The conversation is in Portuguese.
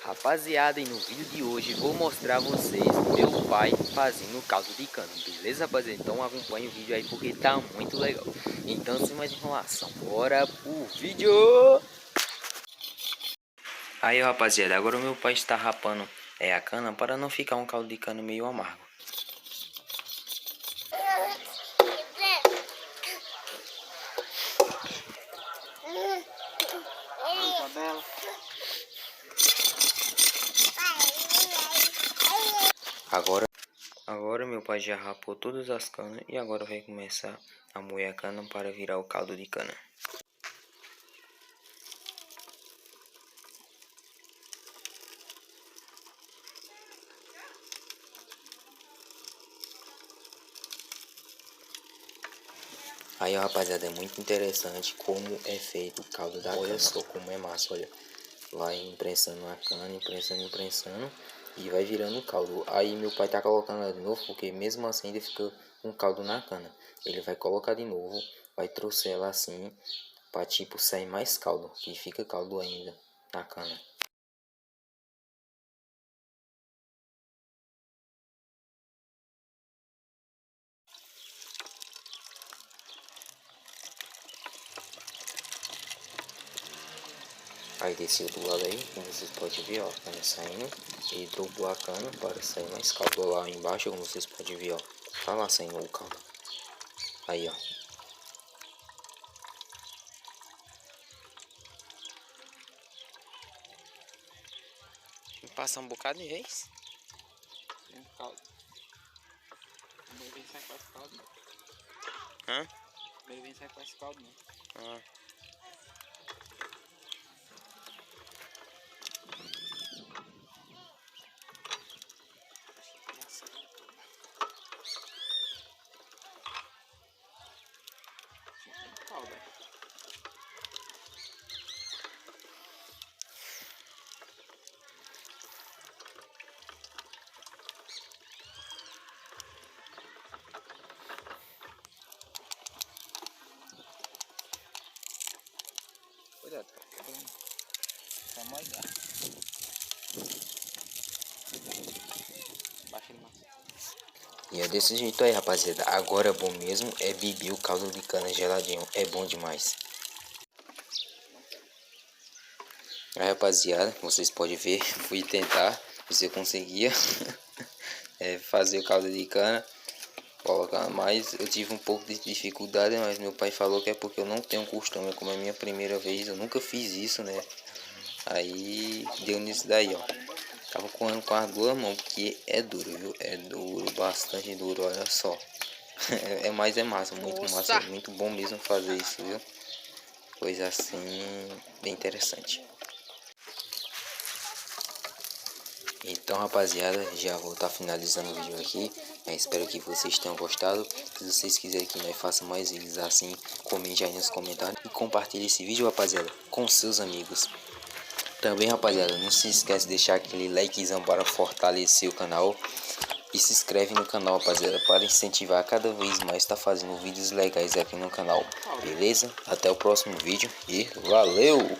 Rapaziada, e no vídeo de hoje vou mostrar a vocês meu pai fazendo caldo de cana, beleza, rapaziada? Então acompanhe o vídeo aí porque tá muito legal. Então, sem mais enrolação, bora pro vídeo! Aí, rapaziada, agora o meu pai está rapando a cana para não ficar um caldo de cana meio amargo. Agora meu pai já rapou todas as canas e agora vai começar a moer a cana para virar o caldo de cana. Aí, ó, rapaziada, é muito interessante como é feito o caldo da cana. Olha só como é massa, olha. Vai imprensando a cana, imprensando e vai virando o caldo. Aí meu pai tá colocando ela de novo, porque mesmo assim ele fica com caldo na cana. Ele vai colocar de novo, vai trouxer ela assim, pra tipo sair mais caldo, que fica caldo ainda na cana. Aí desse outro lado aí, como vocês podem ver, ó, a cana saindo. E dobrou a cana para sair mais caldo lá embaixo, como vocês podem ver, ó. Tá lá saindo o caldo. Aí, ó. Passa um bocado de vez. Tem um caldo. Primeiro vem sai com esse caldo, não. Hã? Primeiro vem sai com esse caldo, não. Ah. Cuidado, tá molhado. Baixa ele mais. E é desse jeito aí, rapaziada. Agora é bom mesmo é beber o caldo de cana geladinho. É bom demais. Aí, rapaziada, vocês podem ver, fui tentar, ver se eu conseguia fazer o caldo de cana, colocar, mas eu tive um pouco de dificuldade, mas meu pai falou que é porque eu não tenho costume, como é a minha primeira vez, eu nunca fiz isso, né? Aí deu nisso daí, ó. Tava correndo com as duas mãos, porque é duro, viu? É duro, bastante duro, olha só. Mas é massa, muito massa, muito bom mesmo fazer isso, viu? Coisa assim, bem interessante. Então, rapaziada, já vou estar finalizando o vídeo aqui. Espero que vocês tenham gostado. Se vocês quiserem que nós façamos mais vídeos assim, comente aí nos comentários. E compartilhe esse vídeo, rapaziada, com seus amigos. Também, rapaziada, não se esquece de deixar aquele likezão para fortalecer o canal. E se inscreve no canal, rapaziada, para incentivar cada vez mais estar fazendo vídeos legais aqui no canal. Beleza? Até o próximo vídeo e valeu!